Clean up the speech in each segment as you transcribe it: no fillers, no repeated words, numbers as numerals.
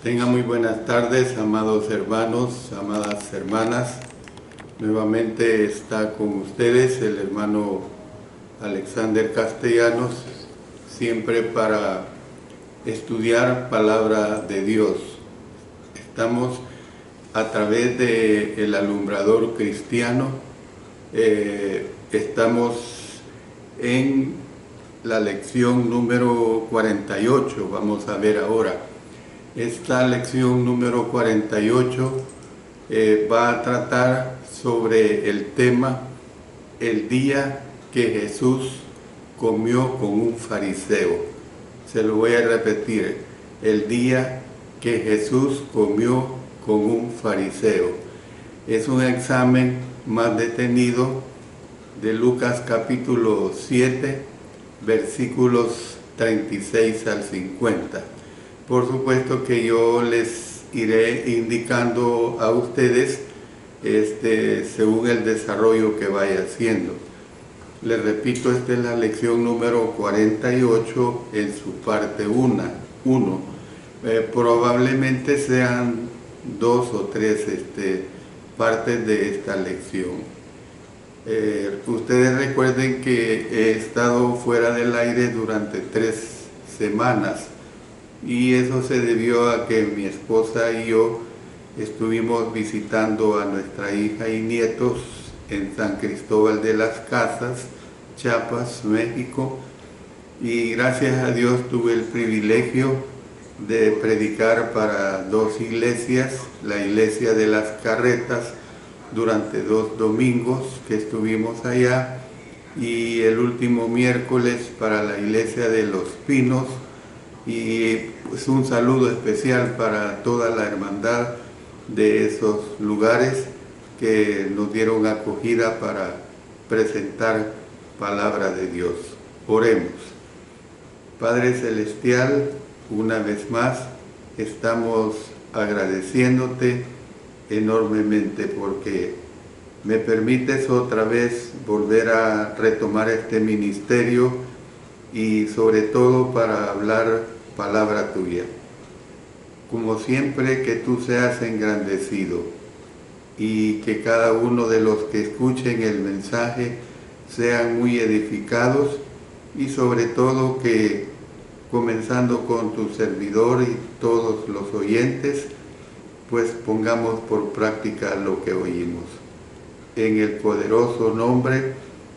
Tengan muy buenas tardes, amados hermanos, amadas hermanas. Nuevamente está con ustedes el hermano Alexander Castellanos, siempre para estudiar palabra de Dios. Estamos a través del alumbrador cristiano, estamos en la lección número 48, vamos a ver ahora. Esta lección número 48 va a tratar sobre el tema el día que Jesús comió con un fariseo. Se lo voy a repetir, el día que Jesús comió con un fariseo. Es un examen más detenido de Lucas capítulo 7, versículos 36 al 50. Por supuesto que yo les iré indicando a ustedes según el desarrollo que vaya haciendo. Les repito, esta es la lección número 48 en su parte 1. Probablemente sean 2 o 3 partes de esta lección. Ustedes recuerden que he estado fuera del aire durante 3 semanas. Y eso se debió a que mi esposa y yo estuvimos visitando a nuestra hija y nietos en San Cristóbal de las Casas, Chiapas, México. Y gracias a Dios tuve el privilegio de predicar para 2 iglesias, la iglesia de las Carretas, durante 2 domingos que estuvimos allá, y el último miércoles para la iglesia de Los Pinos. Y pues un saludo especial para toda la hermandad de esos lugares que nos dieron acogida para presentar palabra de Dios. Oremos. Padre Celestial, una vez más estamos agradeciéndote enormemente porque me permites otra vez volver a retomar este ministerio y sobre todo para hablar palabra tuya. Como siempre, que tú seas engrandecido y que cada uno de los que escuchen el mensaje sean muy edificados, y sobre todo que, comenzando con tu servidor y todos los oyentes, pues pongamos por práctica lo que oímos. En el poderoso nombre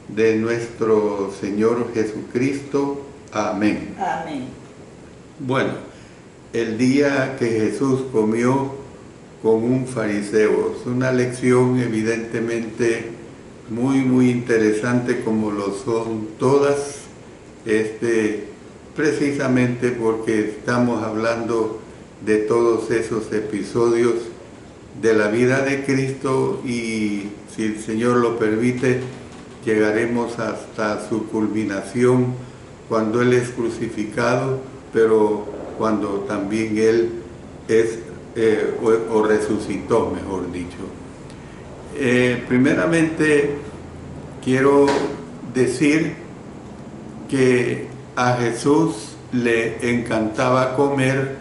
de nuestro Señor Jesucristo. Amén. Amén. Bueno, el día que Jesús comió con un fariseo, es una lección evidentemente muy interesante, como lo son todas, precisamente porque estamos hablando de todos esos episodios de la vida de Cristo, y si el Señor lo permite, llegaremos hasta su culminación cuando Él es crucificado, pero cuando también Él es o resucitó, mejor dicho. Primeramente quiero decir que a Jesús le encantaba comer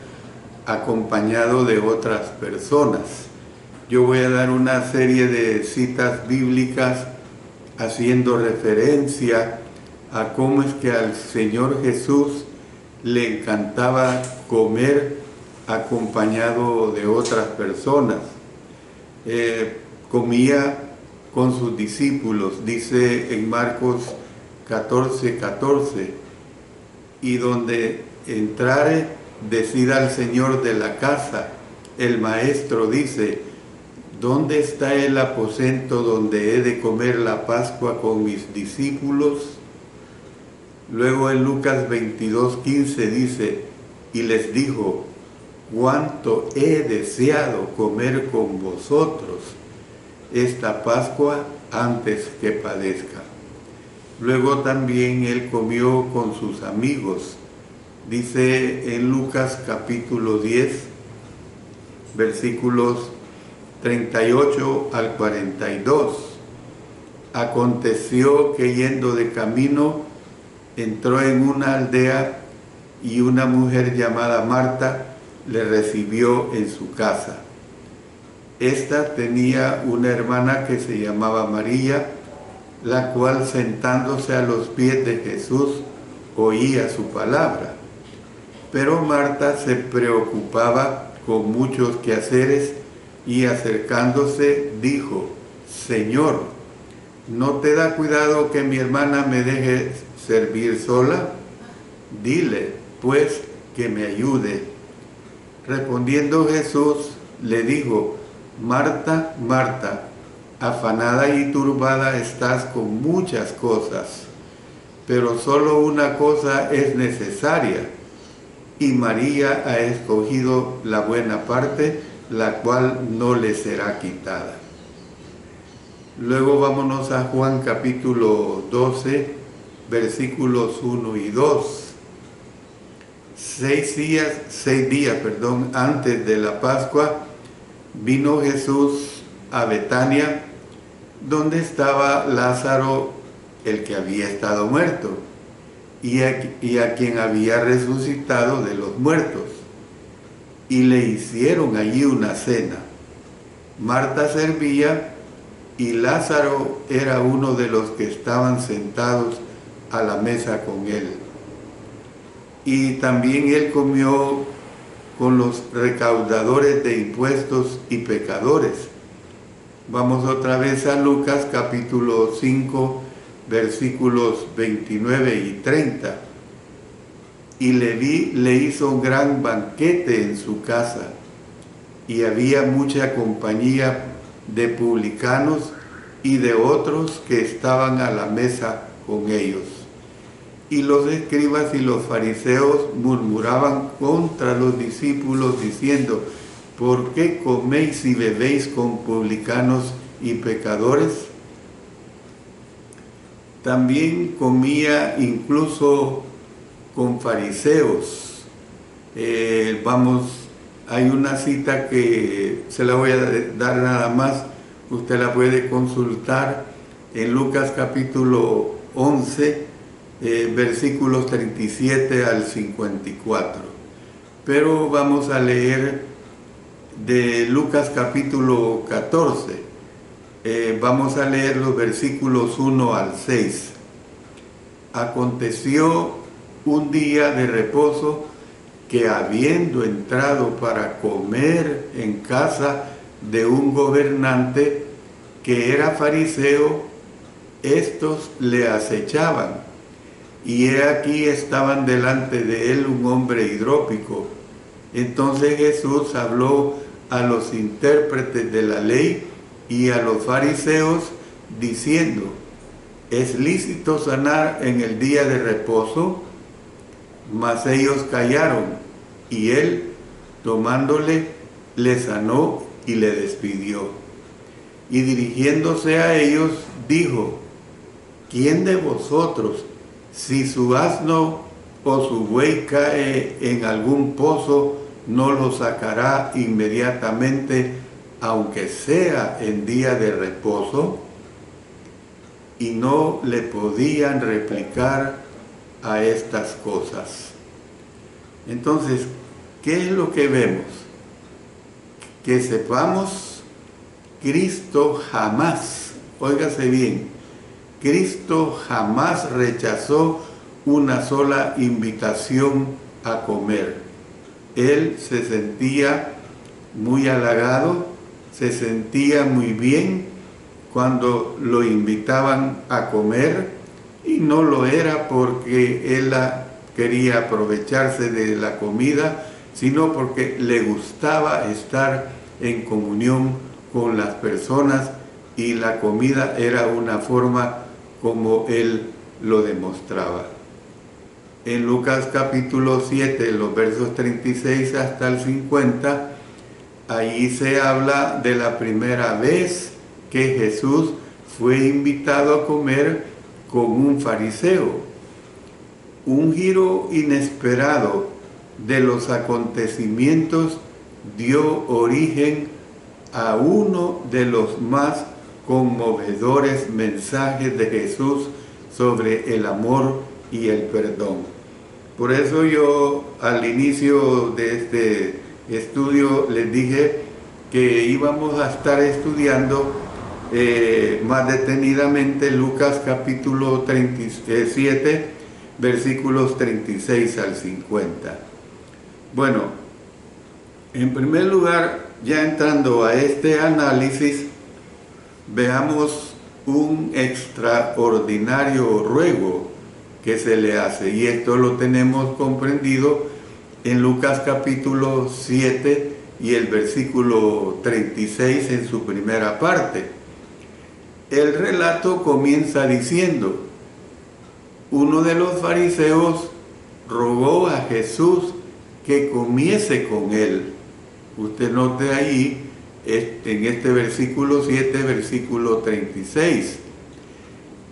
acompañado de otras personas. Yo voy a dar una serie de citas bíblicas haciendo referencia a cómo es que al Señor Jesús le encantaba comer acompañado de otras personas. Comía con sus discípulos, dice en Marcos 14:14, y donde entrare, decida al Señor de la casa, el maestro dice: ¿dónde está el aposento donde he de comer la Pascua con mis discípulos? Luego en Lucas 22:15 dice: y les dijo: cuánto he deseado comer con vosotros esta Pascua antes que padezca. Luego también él comió con sus amigos. Dice en Lucas capítulo 10, versículos 38 al 42. Aconteció que yendo de camino, entró en una aldea, y una mujer llamada Marta le recibió en su casa. Esta tenía una hermana que se llamaba María, la cual sentándose a los pies de Jesús oía su palabra. Pero Marta se preocupaba con muchos quehaceres y acercándose dijo: Señor, ¿no te da cuidado que mi hermana me deje servir sola? Dile, pues, que me ayude. Respondiendo Jesús, le dijo: Marta, Marta, afanada y turbada estás con muchas cosas, pero solo una cosa es necesaria, y María ha escogido la buena parte, la cual no le será quitada. Luego vámonos a Juan capítulo 12, versículos 1 y 2. 6 días antes de la Pascua, vino Jesús a Betania, donde estaba Lázaro, el que había estado muerto, y a quien había resucitado de los muertos. Y le hicieron allí una cena. Marta servía, y Lázaro era uno de los que estaban sentados a la mesa con él. Y también él comió con los recaudadores de impuestos y pecadores. Vamos otra vez a Lucas capítulo 5, versículos 29 y 30. Y Leví le hizo un gran banquete en su casa, y había mucha compañía de publicanos y de otros que estaban a la mesa con ellos. Y los escribas y los fariseos murmuraban contra los discípulos diciendo: ¿por qué coméis y bebéis con publicanos y pecadores? También comía incluso con fariseos. Hay una cita que se la voy a dar nada más, usted la puede consultar en Lucas capítulo 11, versículos 37 al 54. Pero vamos a leer de Lucas capítulo 14. Vamos a leer los versículos 1 al 6. Aconteció un día de reposo que, habiendo entrado para comer en casa de un gobernante que era fariseo, estos le acechaban. Y he aquí estaban delante de él un hombre hidrópico. Entonces Jesús habló a los intérpretes de la ley y a los fariseos, diciendo: ¿es lícito sanar en el día de reposo? Mas ellos callaron, y él, tomándole, le sanó y le despidió. Y dirigiéndose a ellos, dijo: ¿quién de vosotros, si su asno o su buey cae en algún pozo, no lo sacará inmediatamente, aunque sea en día de reposo? Y no le podían replicar a estas cosas. Entonces, ¿qué es lo que vemos? Que sepamos, Cristo jamás, óigase bien, Cristo jamás rechazó una sola invitación a comer. Él se sentía muy halagado, se sentía muy bien cuando lo invitaban a comer, y no lo era porque él quería aprovecharse de la comida, sino porque le gustaba estar en comunión con las personas, y la comida era una forma como él lo demostraba. En Lucas capítulo 7, los versos 36 hasta el 50, ahí se habla de la primera vez que Jesús fue invitado a comer con un fariseo. Un giro inesperado de los acontecimientos dio origen a uno de los más conmovedores mensajes de Jesús sobre el amor y el perdón. Por eso yo al inicio de este estudio les dije que íbamos a estar estudiando más detenidamente Lucas capítulo 37, versículos 36 al 50. Bueno, en primer lugar, ya entrando a este análisis, veamos un extraordinario ruego que se le hace, y esto lo tenemos comprendido en Lucas capítulo 7 y el versículo 36 en su primera parte. El relato comienza diciendo: uno de los fariseos rogó a Jesús que comiese con él. Usted note ahí, en este versículo 7, versículo 36.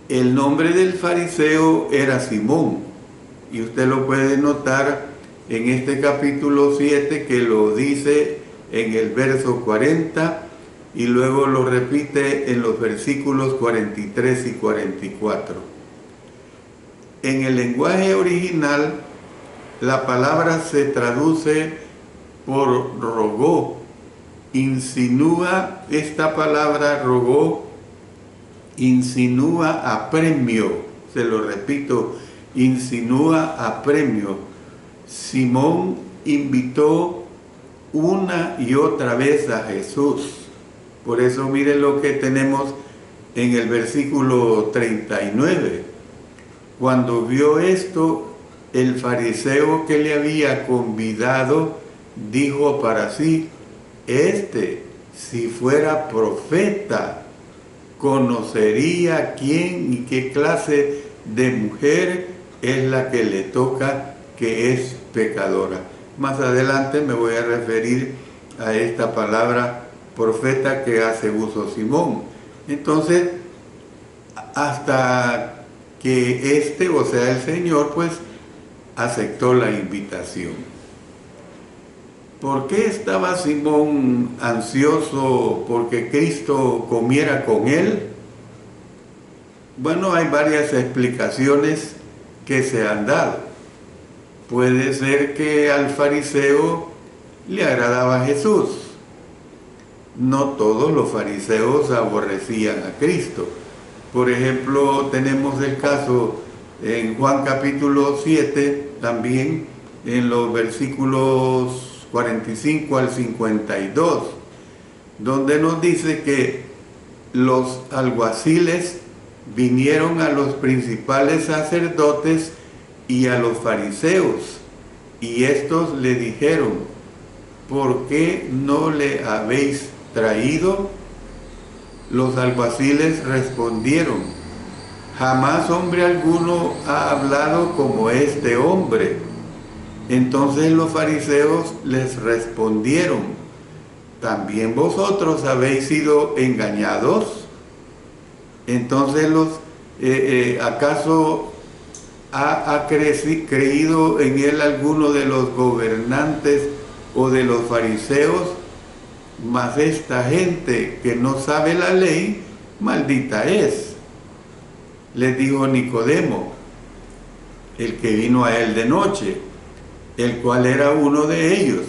El nombre del fariseo era Simón, y usted lo puede notar en este capítulo 7, que lo dice en el verso 40 y luego lo repite en los versículos 43 y 44. En el lenguaje original, la palabra se traduce por rogó. Insinúa, esta palabra rogó, insinúa apremio. Se lo repito, insinúa apremio. Simón invitó una y otra vez a Jesús. Por eso miren lo que tenemos en el versículo 39. Cuando vio esto, el fariseo que le había convidado dijo para sí: si fuera profeta, conocería quién y qué clase de mujer es la que le toca, que es pecadora. Más adelante me voy a referir a esta palabra profeta que hace uso Simón. Entonces, hasta que o sea, el Señor, pues, aceptó la invitación. ¿Por qué estaba Simón ansioso porque Cristo comiera con él? Bueno, hay varias explicaciones que se han dado. Puede ser que al fariseo le agradaba a Jesús. No todos los fariseos aborrecían a Cristo. Por ejemplo, tenemos el caso en Juan capítulo 7, también en los versículos 45 al 52, donde nos dice que los alguaciles vinieron a los principales sacerdotes y a los fariseos, y estos le dijeron: ¿por qué no le habéis traído? Los alguaciles respondieron: jamás hombre alguno ha hablado como este hombre. Entonces los fariseos les respondieron: ¿también vosotros habéis sido engañados? Entonces ¿acaso ha creído en él alguno de los gobernantes o de los fariseos? Mas esta gente que no sabe la ley, maldita es. Les dijo Nicodemo, el que vino a él de noche, el cual era uno de ellos: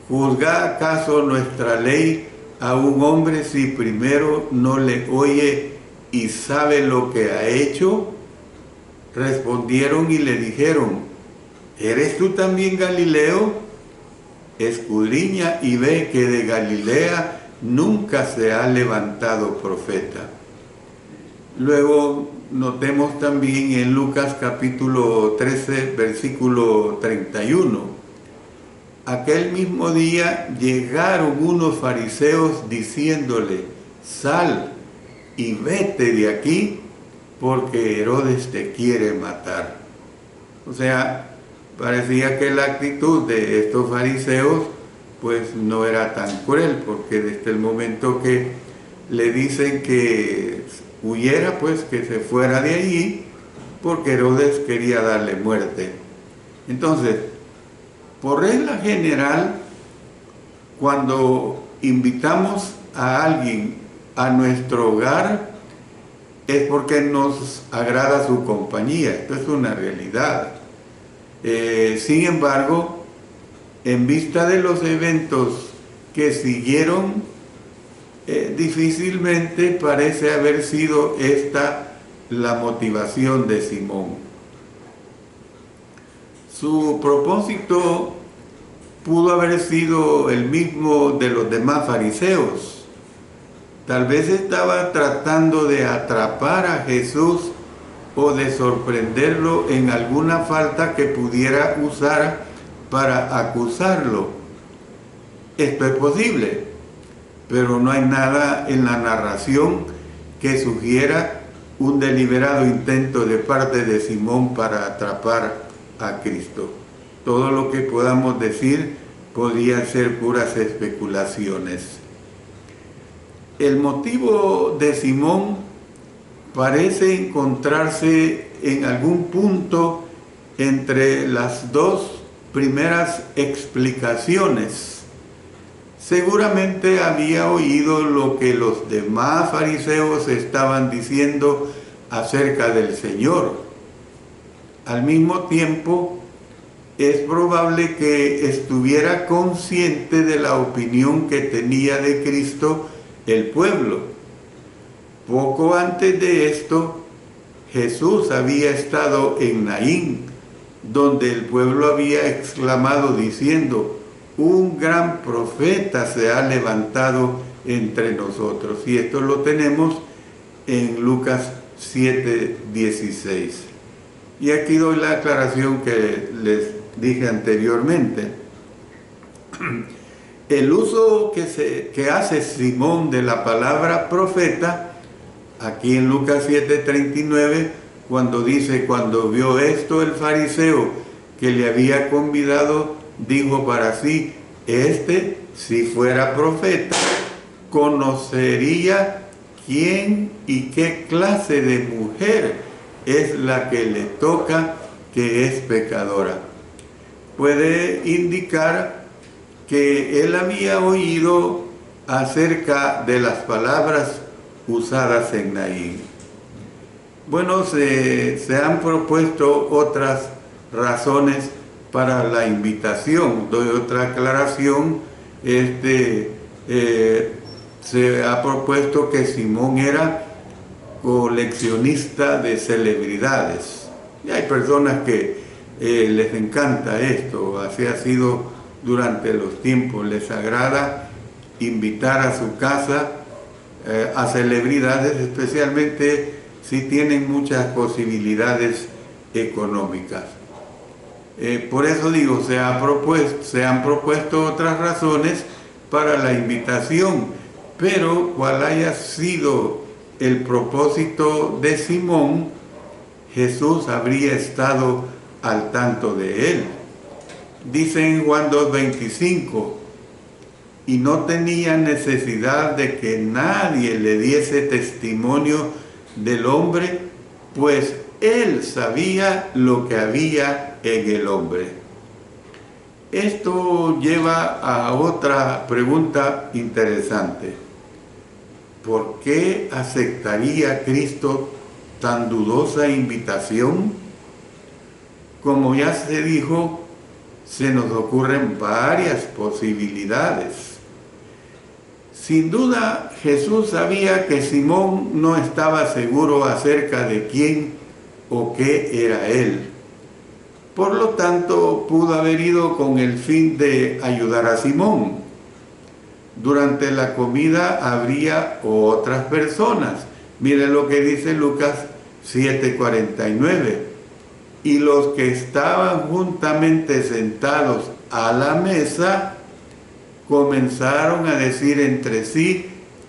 ¿juzga acaso nuestra ley a un hombre si primero no le oye y sabe lo que ha hecho? Respondieron y le dijeron: ¿eres tú también Galileo? Escudriña y ve que de Galilea nunca se ha levantado profeta. Luego notemos también en Lucas capítulo 13, versículo 31. Aquel mismo día llegaron unos fariseos diciéndole: sal y vete de aquí, porque Herodes te quiere matar. O sea, parecía que la actitud de estos fariseos pues no era tan cruel, porque desde el momento que le dicen que huyera, pues que se fuera de allí, porque Herodes quería darle muerte. Entonces, por regla general, cuando invitamos a alguien a nuestro hogar, es porque nos agrada su compañía. Esto es una realidad. Sin embargo, en vista de los eventos que siguieron, difícilmente parece haber sido esta la motivación de Simón. Su propósito pudo haber sido el mismo de los demás fariseos. Tal vez estaba tratando de atrapar a Jesús o de sorprenderlo en alguna falta que pudiera usar para acusarlo. Esto es posible, pero no hay nada en la narración que sugiera un deliberado intento de parte de Simón para atrapar a Cristo. Todo lo que podamos decir podrían ser puras especulaciones. El motivo de Simón parece encontrarse en algún punto entre las dos primeras explicaciones. Seguramente había oído lo que los demás fariseos estaban diciendo acerca del Señor. Al mismo tiempo, es probable que estuviera consciente de la opinión que tenía de Cristo el pueblo. Poco antes de esto, Jesús había estado en Naín, donde el pueblo había exclamado diciendo: un gran profeta se ha levantado entre nosotros. Y esto lo tenemos en Lucas 7:16. Y aquí doy la aclaración que les dije anteriormente. El uso que hace Simón de la palabra profeta, aquí en Lucas 7:39, cuando dice: cuando vio esto el fariseo que le había convidado, dijo para sí: si fuera profeta, conocería quién y qué clase de mujer es la que le toca, que es pecadora. Puede indicar que él había oído acerca de las palabras usadas en Naín. Bueno, se han propuesto otras razones para la invitación. Doy otra aclaración. Se ha propuesto que Simón era coleccionista de celebridades. Y hay personas que les encanta esto, así ha sido durante los tiempos. Les agrada invitar a su casa a celebridades, especialmente si tienen muchas posibilidades económicas. Por eso digo, se han propuesto otras razones para la invitación, pero cuál haya sido el propósito de Simón, Jesús habría estado al tanto de él. Dice en Juan 2:25: y no tenía necesidad de que nadie le diese testimonio del hombre, pues él sabía lo que había en el hombre. Esto lleva a otra pregunta interesante. ¿Por qué aceptaría Cristo tan dudosa invitación? Como ya se dijo, se nos ocurren varias posibilidades. Sin duda, Jesús sabía que Simón no estaba seguro acerca de quién o qué era él. Por lo tanto, pudo haber ido con el fin de ayudar a Simón. Durante la comida habría otras personas. Miren lo que dice Lucas 7:49. Y los que estaban juntamente sentados a la mesa comenzaron a decir entre sí: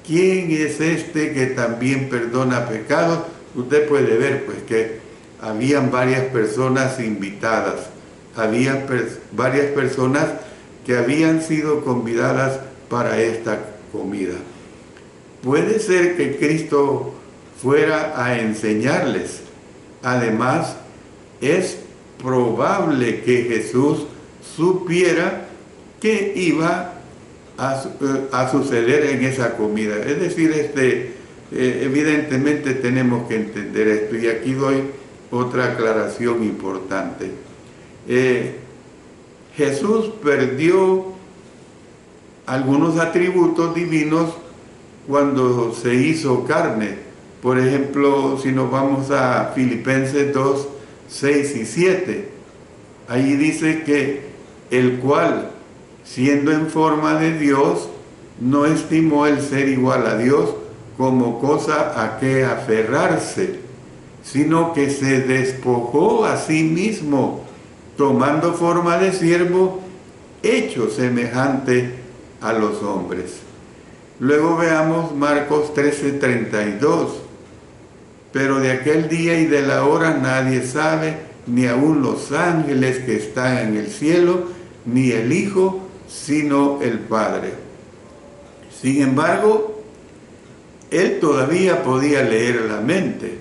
¿quién es este que también perdona pecados? Usted puede ver pues que habían varias personas invitadas, había varias personas que habían sido convidadas para esta comida. Puede ser que Cristo fuera a enseñarles. Además, es probable que Jesús supiera qué iba a suceder en esa comida. Es decir, evidentemente tenemos que entender esto, y aquí doy otra aclaración importante. Jesús perdió algunos atributos divinos cuando se hizo carne. Por ejemplo, si nos vamos a Filipenses 2, 6 y 7, ahí dice que el cual, siendo en forma de Dios, no estimó el ser igual a Dios como cosa a que aferrarse, sino que se despojó a sí mismo, tomando forma de siervo, hecho semejante a los hombres. Luego veamos Marcos 13:32. Pero de aquel día y de la hora nadie sabe, ni aun los ángeles que están en el cielo, ni el Hijo, sino el Padre. Sin embargo, él todavía podía leer la mente.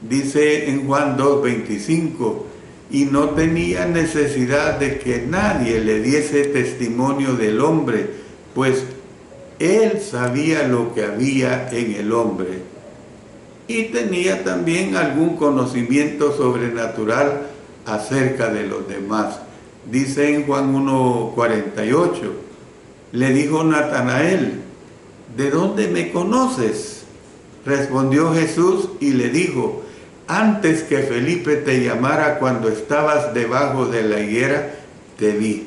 Dice en Juan 2:25, y no tenía necesidad de que nadie le diese testimonio del hombre, pues él sabía lo que había en el hombre. Y tenía también algún conocimiento sobrenatural acerca de los demás. Dice en Juan 1:48, le dijo Natanael, ¿de dónde me conoces? Respondió Jesús y le dijo, antes que Felipe te llamara cuando estabas debajo de la higuera, te vi.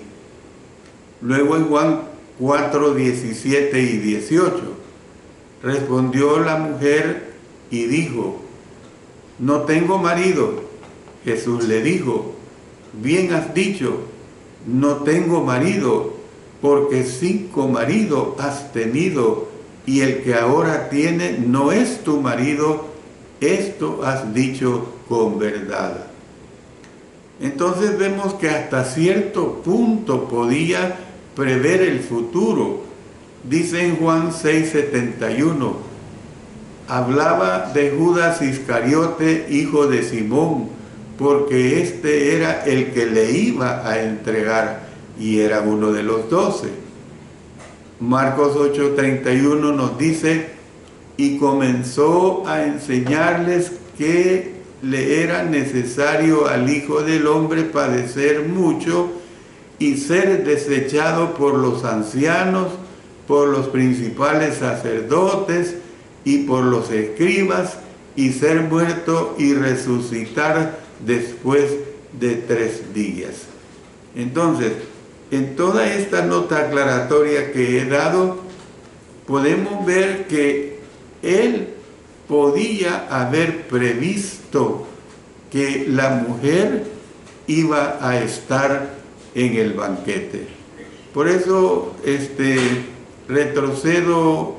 Luego en Juan 4:17 y 18, respondió la mujer y dijo, no tengo marido. Jesús le dijo, bien has dicho, no tengo marido, porque 5 maridos has tenido, y el que ahora tiene no es tu marido, esto has dicho con verdad. Entonces vemos que hasta cierto punto podía prever el futuro. Dice en Juan 6:71, hablaba de Judas Iscariote, hijo de Simón, porque este era el que le iba a entregar y era uno de los 12. Marcos 8:31 nos dice, y comenzó a enseñarles que le era necesario al Hijo del Hombre padecer mucho y ser desechado por los ancianos, por los principales sacerdotes y por los escribas, y ser muerto y resucitar después de 3 días. Entonces, en toda esta nota aclaratoria que he dado, podemos ver que él podía haber previsto que la mujer iba a estar en el banquete. Por eso retrocedo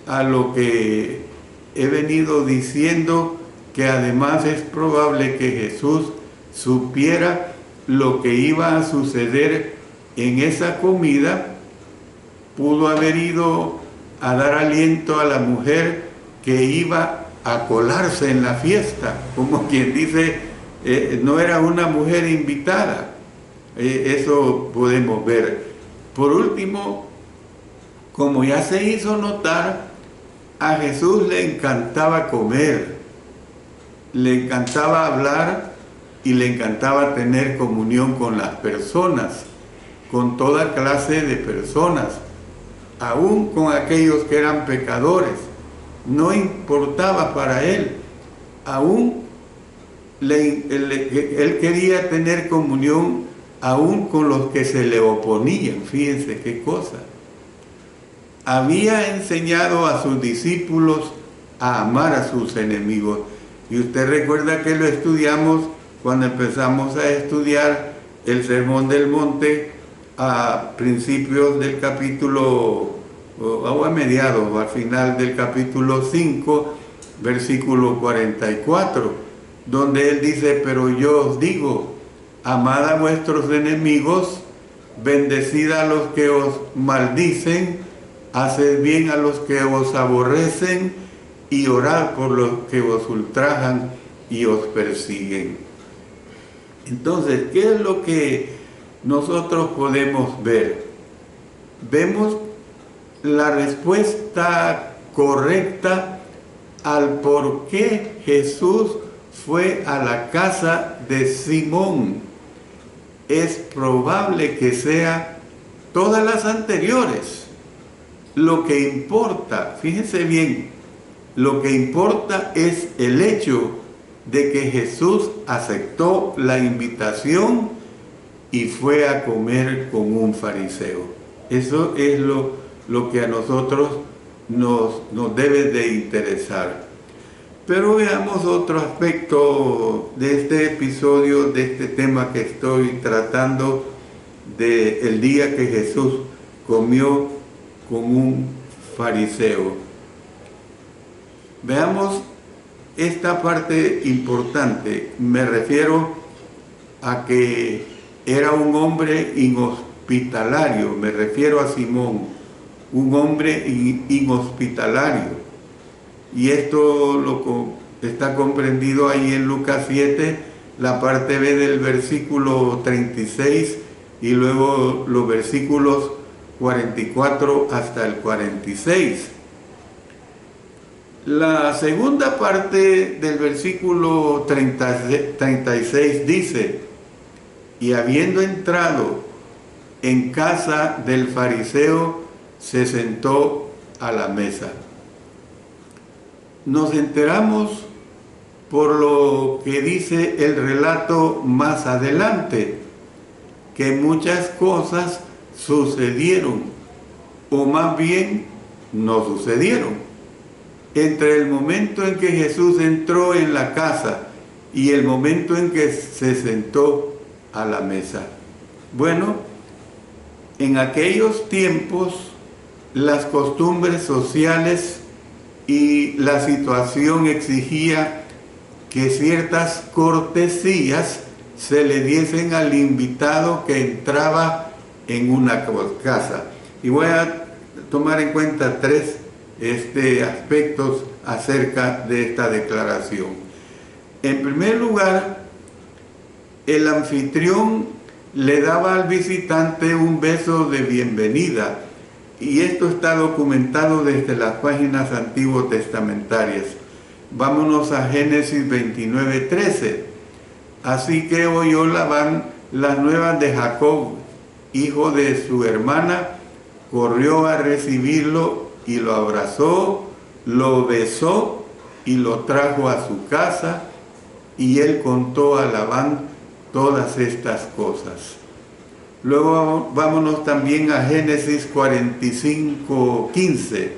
a lo que he venido diciendo, que además es probable que Jesús supiera lo que iba a suceder en esa comida. Pudo haber ido a dar aliento a la mujer que iba a colarse en la fiesta, como quien dice, no era una mujer invitada. Eso podemos ver. Por último, como ya se hizo notar, a Jesús le encantaba comer, le encantaba hablar y le encantaba tener comunión con las personas, con toda clase de personas, aún con aquellos que eran pecadores. No importaba para él, aún él quería tener comunión aún con los que se le oponían. Fíjense qué cosa. Había enseñado a sus discípulos a amar a sus enemigos. Y usted recuerda que lo estudiamos cuando empezamos a estudiar el Sermón del Monte a principios del capítulo, o a mediados, o al final del capítulo 5, versículo 44, donde él dice, pero yo os digo, amad a vuestros enemigos, bendecid a los que os maldicen, haced bien a los que os aborrecen y orad por los que os ultrajan y os persiguen. Entonces, ¿qué es lo que nosotros podemos ver? Vemos la respuesta correcta al por qué Jesús fue a la casa de Simón. es probable que sea todas las anteriores. Lo que importa, fíjense bien, lo que importa es el hecho de que Jesús aceptó la invitación y fue a comer con un fariseo. Eso es lo que a nosotros nos debe de interesar. Pero veamos otro aspecto de este episodio, de este tema que estoy tratando, del día que Jesús comió con un fariseo. Veamos esta parte importante. Me refiero a que era un hombre inhospitalario. Me refiero a Simón, un hombre inhospitalario. Y esto está comprendido ahí en Lucas 7, la parte B del versículo 36 y luego los versículos 44 hasta el 46. La segunda parte del versículo 36 dice: y habiendo entrado en casa del fariseo, se sentó a la mesa. Nos enteramos por lo que dice el relato más adelante, que muchas cosas sucedieron, o más bien no sucedieron, entre el momento en que Jesús entró en la casa y el momento en que se sentó a la mesa. Bueno, en aquellos tiempos las costumbres sociales y la situación exigía que ciertas cortesías se le diesen al invitado que entraba en una casa. Y voy a tomar en cuenta tres aspectos acerca de esta declaración. En primer lugar, el anfitrión le daba al visitante un beso de bienvenida, y esto está documentado desde las páginas antiguo testamentarias. Vámonos a Génesis 29:13. Así que oyó Labán las nuevas de Jacob, hijo de su hermana, corrió a recibirlo y lo abrazó, lo besó y lo trajo a su casa, y él contó a Labán todas estas cosas. Luego vámonos también a Génesis 45:15.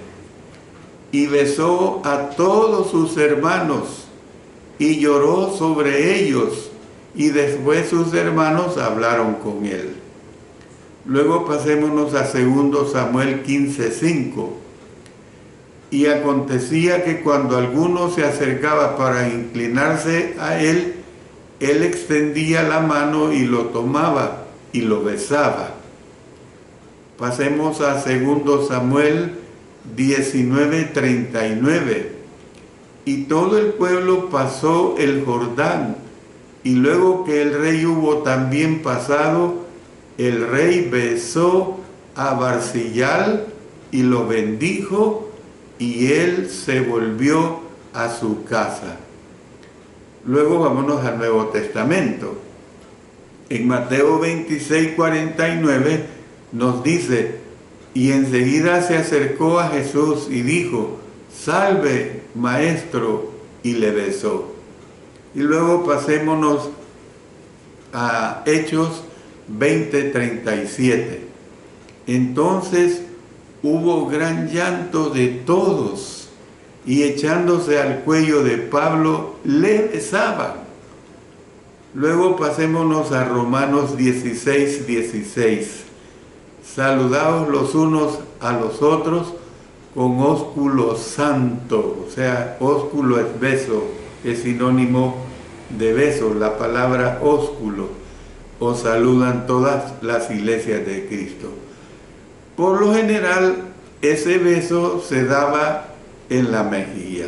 Y besó a todos sus hermanos y lloró sobre ellos, y después sus hermanos hablaron con él. Luego pasémonos a 2 Samuel 15:5. Y acontecía que cuando alguno se acercaba para inclinarse a él, él extendía la mano y lo tomaba y lo besaba. Pasemos a 2 Samuel 19:39. Y todo el pueblo pasó el Jordán, y luego que el rey hubo también pasado, el rey besó a Barzillai y lo bendijo, y él se volvió a su casa. Luego vámonos al Nuevo Testamento. En Mateo 26:49 nos dice: y enseguida se acercó a Jesús y dijo: salve, maestro, y le besó. Y luego pasémonos a Hechos 20:37. Entonces hubo gran llanto de todos, y echándose al cuello de Pablo, le besaban. Luego pasémonos a Romanos 16:16. Saludaos los unos a los otros con ósculo santo. O sea, ósculo es beso, es sinónimo de beso, la palabra ósculo. Os saludan todas las iglesias de Cristo. Por lo general, ese beso se daba en la mejilla.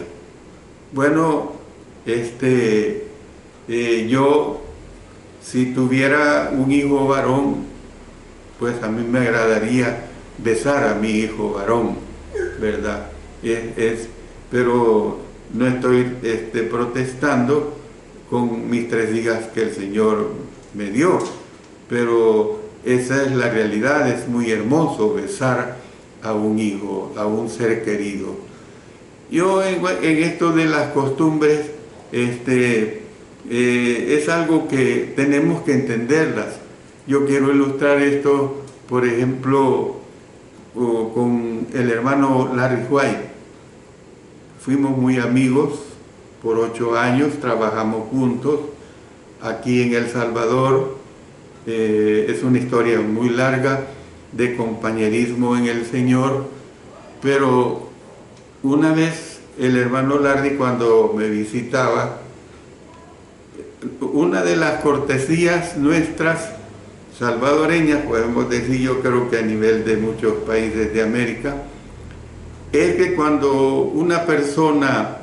Bueno, yo, si tuviera un hijo varón, pues a mí me agradaría besar a mi hijo varón, ¿verdad? Pero no estoy protestando con mis 3 hijas que el Señor me dio. pero esa es la realidad. Es muy hermoso besar a un hijo, a un ser querido. Yo en esto de las costumbres, es algo que tenemos que entenderlas. Yo quiero ilustrar esto, por ejemplo, con el hermano Larry White. Fuimos muy amigos por 8 años, trabajamos juntos aquí en El Salvador. Es una historia muy larga de compañerismo en el Señor, pero una vez el hermano Larry, cuando me visitaba, una de las cortesías nuestras salvadoreñas, podemos decir, yo creo que a nivel de muchos países de América, es que cuando una persona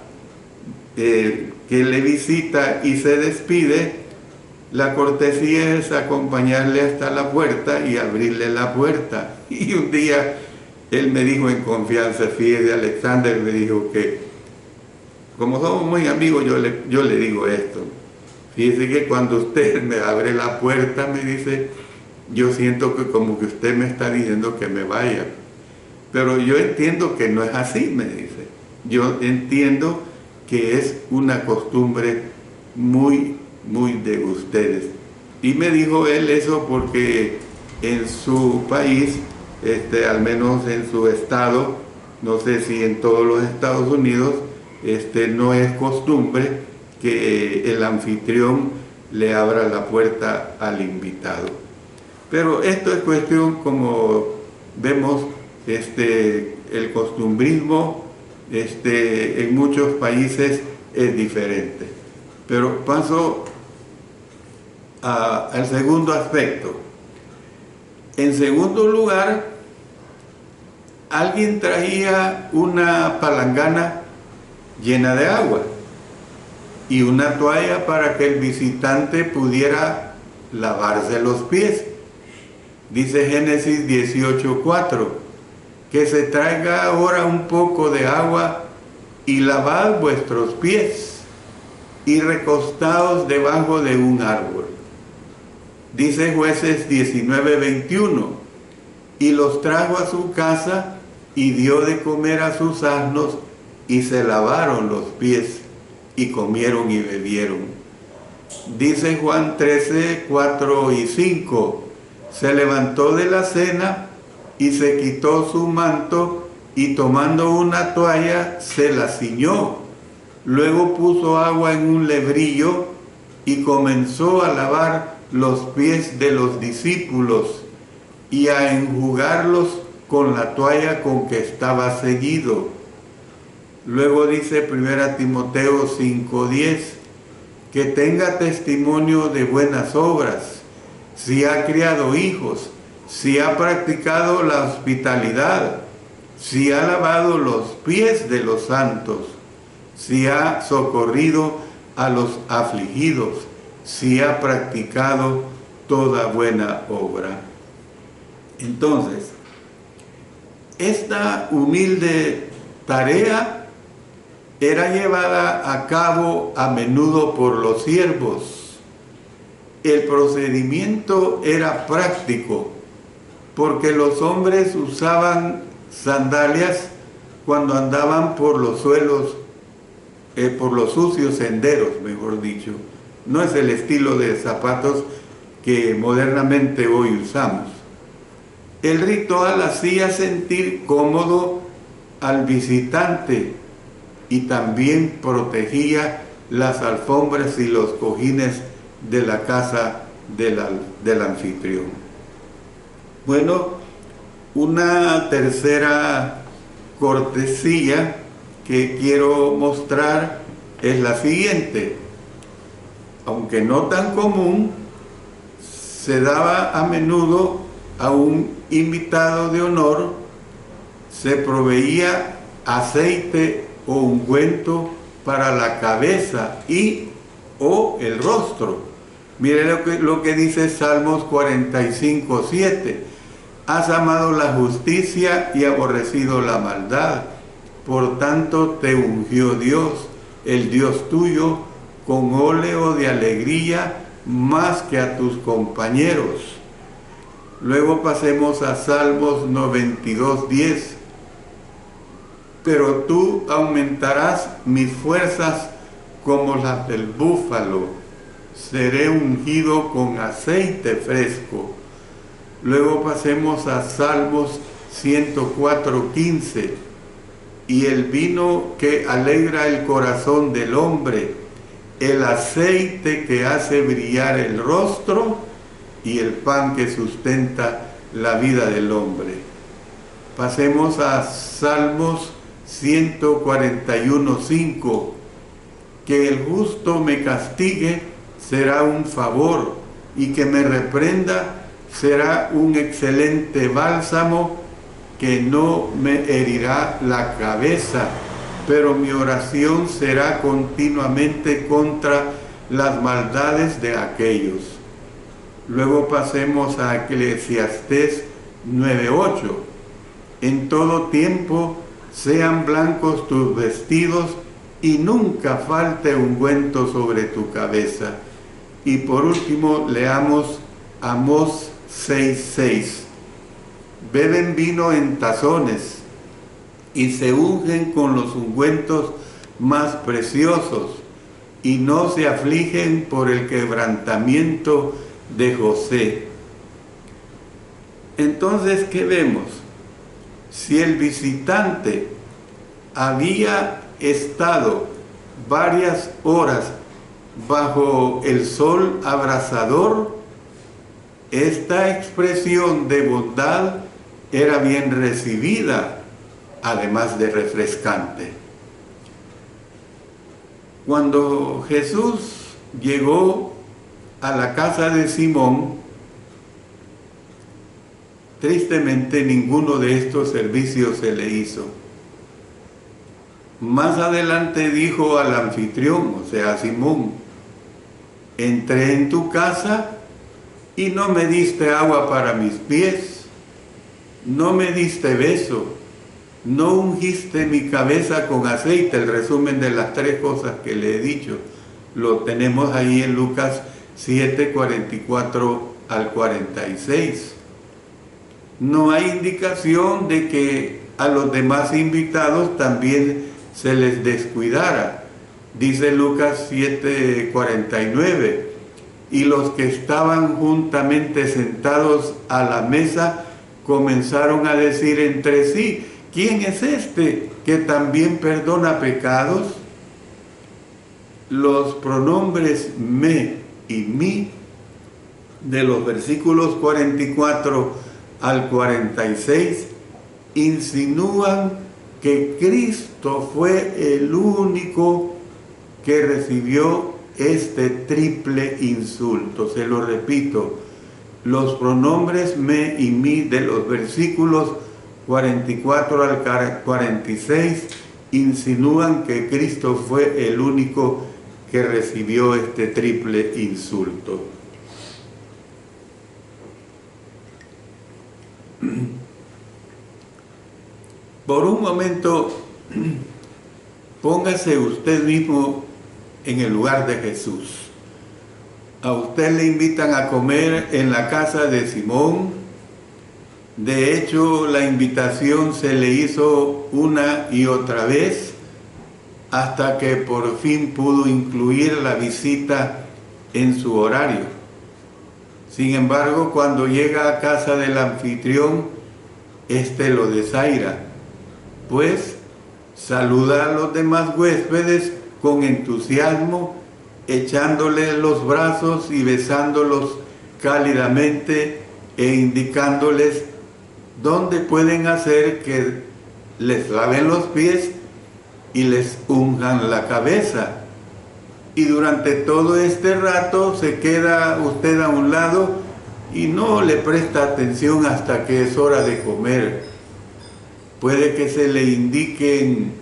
que le visita y se despide, la cortesía es acompañarle hasta la puerta y abrirle la puerta. Y un día él me dijo en confianza, fíjese, Alexander, me dijo que como somos muy amigos, yo le digo esto. Fíjese que cuando usted me abre la puerta, me dice, yo siento que como que usted me está diciendo que me vaya. Pero yo entiendo que no es así, me dice. Yo entiendo que es una costumbre muy de ustedes. Y me dijo él eso porque en su país, al menos en su estado, no sé si en todos los Estados Unidos, no es costumbre que el anfitrión le abra la puerta al invitado. Pero esto es cuestión, como vemos, el costumbrismo en muchos países es diferente. Pero paso al segundo aspecto. En segundo lugar, alguien traía una palangana llena de agua y una toalla para que el visitante pudiera lavarse los pies. Dice Génesis 18:4, que se traiga ahora un poco de agua y lavad vuestros pies y recostaos debajo de un árbol. Dice Jueces 19:21, y los trajo a su casa y dio de comer a sus asnos y se lavaron los pies y comieron y bebieron. Dice Juan 13:4 y 5, se levantó de la cena y se quitó su manto y tomando una toalla se la ciñó. Luego puso agua en un lebrillo y comenzó a lavar los pies de los discípulos y a enjugarlos con la toalla con que estaba ceñido. Luego dice 1 Timoteo 5:10, que tenga testimonio de buenas obras, si ha criado hijos, si ha practicado la hospitalidad, si ha lavado los pies de los santos, si ha socorrido a los afligidos, si ha practicado toda buena obra. Entonces, esta humilde tarea era llevada a cabo a menudo por los siervos. El procedimiento era práctico, porque los hombres usaban sandalias cuando andaban por los suelos, por los sucios senderos, mejor dicho. No es el estilo de zapatos que modernamente hoy usamos. El ritual hacía sentir cómodo al visitante y también protegía las alfombras y los cojines de la casa del anfitrión. Bueno, una tercera cortesía que quiero mostrar es la siguiente. Aunque no tan común, se daba a menudo a un invitado de honor, se proveía aceite o ungüento para la cabeza y o el rostro. Mire lo que dice Salmos 45:7. Has amado la justicia y aborrecido la maldad. Por tanto te ungió Dios, el Dios tuyo, con óleo de alegría más que a tus compañeros. Luego pasemos a Salmos 92:10. Pero tú aumentarás mis fuerzas como las del búfalo. Seré ungido con aceite fresco. Luego pasemos a Salmos 104:15. Y el vino que alegra el corazón del hombre, el aceite que hace brillar el rostro y el pan que sustenta la vida del hombre. Pasemos a Salmos 141:5. Que el justo me castigue será un favor, y que me reprenda será un excelente bálsamo que no me herirá la cabeza, pero mi oración será continuamente contra las maldades de aquellos. Luego pasemos a Eclesiastés 9:8. En todo tiempo sean blancos tus vestidos y nunca falte ungüento sobre tu cabeza. Y por último leamos Amós 6:6. Beben vino en tazones y se ungen con los ungüentos más preciosos y no se afligen por el quebrantamiento de José. Entonces, ¿qué vemos? Si el visitante había estado varias horas bajo el sol abrasador, esta expresión de bondad era bien recibida, además de refrescante. Cuando Jesús llegó a la casa de Simón, tristemente ninguno de estos servicios se le hizo. Más adelante dijo al anfitrión, o sea, a Simón: entré en tu casa y no me diste agua para mis pies, no me diste beso, no ungiste mi cabeza con aceite. El resumen de las tres cosas que le he dicho lo tenemos ahí en Lucas 7:44 al 46. No hay indicación de que a los demás invitados también se les descuidara. Dice Lucas 7:49, y los que estaban juntamente sentados a la mesa comenzaron a decir entre sí: ¿quién es este que también perdona pecados? Los pronombres me y mi de los versículos 44 al 46 insinúan que Cristo fue el único que recibió este triple insulto. Se lo repito, los pronombres me y mi de los versículos 44 al 46 insinúan que Cristo fue el único que recibió este triple insulto. Por un momento, póngase usted mismo en el lugar de Jesús. A usted le invitan a comer en la casa de Simón. De hecho, la invitación se le hizo una y otra vez hasta que por fin pudo incluir la visita en su horario. Sin embargo, cuando llega a casa del anfitrión, éste lo desaira, pues saluda a los demás huéspedes con entusiasmo, echándole los brazos y besándolos cálidamente e indicándoles dónde pueden hacer que les laven los pies y les unjan la cabeza. Y durante todo este rato se queda usted a un lado y no le presta atención hasta que es hora de comer. Puede que se le indiquen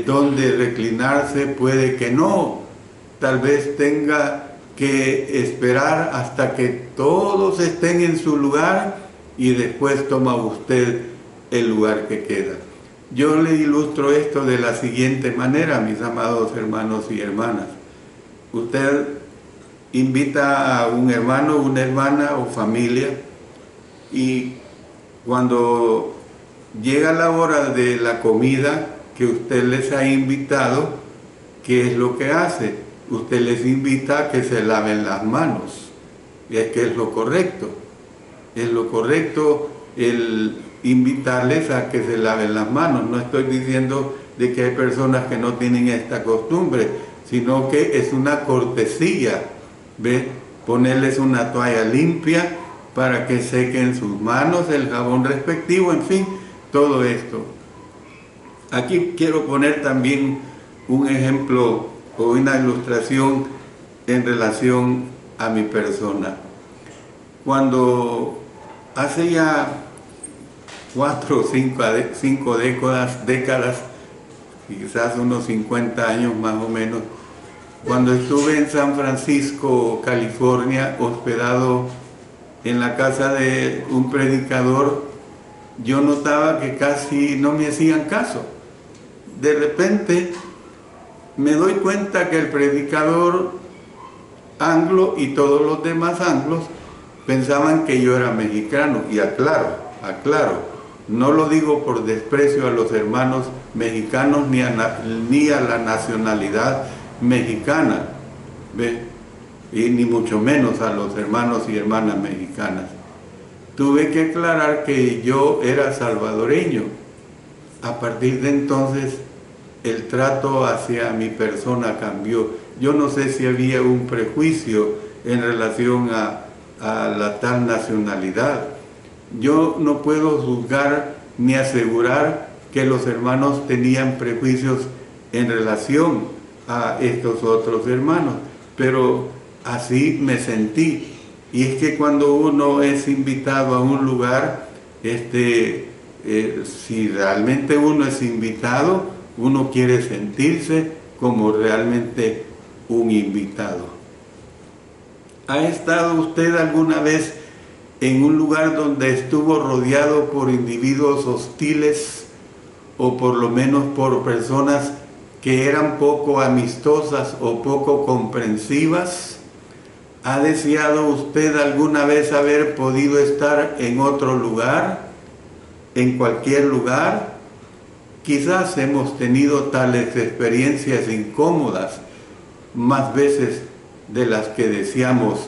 dónde reclinarse, puede que no. Tal vez tenga que esperar hasta que todos estén en su lugar y después toma usted el lugar que queda. Yo le ilustro esto de la siguiente manera, mis amados hermanos y hermanas. Usted invita a un hermano, una hermana o familia Y cuando llega la hora de la comida que usted les ha invitado, ¿qué es lo que hace? Usted les invita a que se laven las manos. Y es que es lo correcto. Es lo correcto el invitarles a que se laven las manos. No estoy diciendo de que hay personas que no tienen esta costumbre, sino que es una cortesía, ¿ve? Ponerles una toalla limpia para que sequen sus manos, el jabón respectivo, en fin, todo esto. Aquí quiero poner también un ejemplo o una ilustración en relación a mi persona. Cuando hace ya 4 o 5 décadas, quizás unos 50 años más o menos, cuando estuve en San Francisco, California, hospedado en la casa de un predicador, yo notaba que casi no me hacían caso. De repente me doy cuenta que el predicador anglo y todos los demás anglos pensaban que yo era mexicano. Y aclaro, no lo digo por desprecio a los hermanos mexicanos ni a la nacionalidad mexicana, ¿ve? Y ni mucho menos a los hermanos y hermanas mexicanas. Tuve que aclarar que yo era salvadoreño. A partir de entonces el trato hacia mi persona cambió. Yo no sé si había un prejuicio en relación a la tal nacionalidad. Yo no puedo juzgar ni asegurar que los hermanos tenían prejuicios en relación a estos otros hermanos, pero así me sentí. Y es que cuando uno es invitado a un lugar, si realmente uno es invitado, uno quiere sentirse como realmente un invitado. ¿Ha estado usted alguna vez en un lugar donde estuvo rodeado por individuos hostiles o por lo menos por personas que eran poco amistosas o poco comprensivas? ¿Ha deseado usted alguna vez haber podido estar en otro lugar, en cualquier lugar? Quizás hemos tenido tales experiencias incómodas más veces de las que deseamos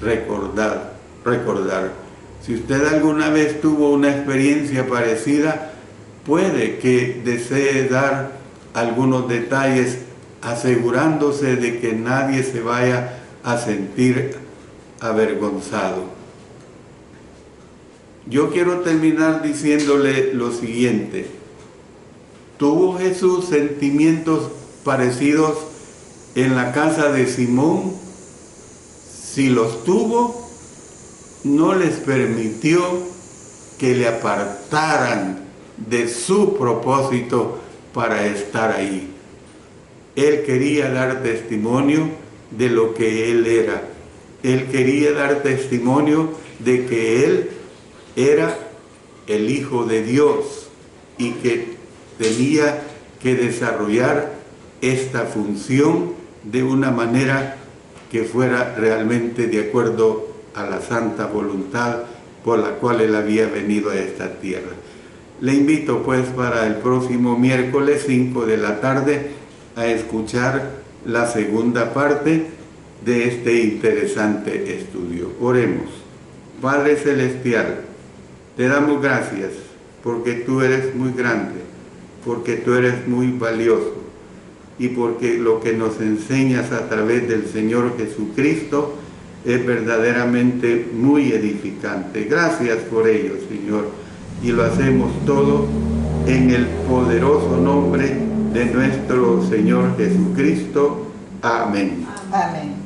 recordar. Si usted alguna vez tuvo una experiencia parecida, puede que desee dar algunos detalles asegurándose de que nadie se vaya a sentir avergonzado. Yo quiero terminar diciéndole lo siguiente. ¿Tuvo Jesús sentimientos parecidos en la casa de Simón? Si los tuvo, no les permitió que le apartaran de su propósito para estar ahí. Él quería dar testimonio de lo que Él era. Él quería dar testimonio de que Él era el Hijo de Dios y que tenía que desarrollar esta función de una manera que fuera realmente de acuerdo a la santa voluntad por la cual Él había venido a esta tierra. Le invito pues para el próximo miércoles 5 de la tarde a escuchar la segunda parte de este interesante estudio. Oremos. Padre Celestial, te damos gracias porque tú eres muy grande, porque tú eres muy valioso y porque lo que nos enseñas a través del Señor Jesucristo es verdaderamente muy edificante. Gracias por ello, Señor, y lo hacemos todo en el poderoso nombre de nuestro Señor Jesucristo. Amén. Amén.